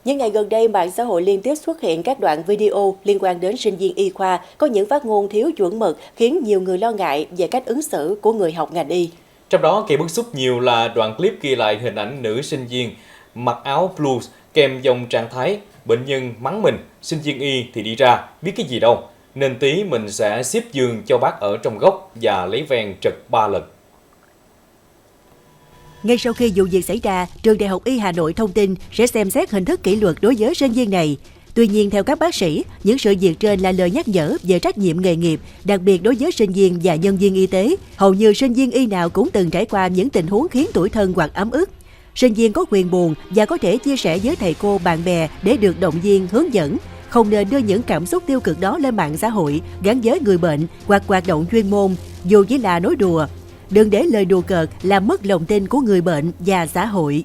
Những ngày gần đây, mạng xã hội liên tiếp xuất hiện các đoạn video liên quan đến sinh viên y khoa có những phát ngôn thiếu chuẩn mực khiến nhiều người lo ngại về cách ứng xử của người học ngành y. Trong đó, gây bức xúc nhiều là đoạn clip ghi lại hình ảnh nữ sinh viên mặc áo blue kèm dòng trạng thái bệnh nhân mắng mình, sinh viên y thì đi ra, biết cái gì đâu, nên tí mình sẽ xếp giường cho bác ở trong góc và lấy ven trật 3 lần. Ngay sau khi vụ việc xảy ra, Trường Đại học Y Hà Nội thông tin sẽ xem xét hình thức kỷ luật đối với sinh viên này. Tuy nhiên, theo các bác sĩ, những sự việc trên là lời nhắc nhở về trách nhiệm nghề nghiệp, đặc biệt đối với sinh viên và nhân viên y tế. Hầu như sinh viên y nào cũng từng trải qua những tình huống khiến tủi thân hoặc ấm ức. Sinh viên có quyền buồn và có thể chia sẻ với thầy cô, bạn bè để được động viên, hướng dẫn. Không nên đưa những cảm xúc tiêu cực đó lên mạng xã hội, gắn với người bệnh hoặc hoạt động chuyên môn, dù chỉ là nói đùa. Đừng để lời đùa cợt làm mất lòng tin của người bệnh và xã hội.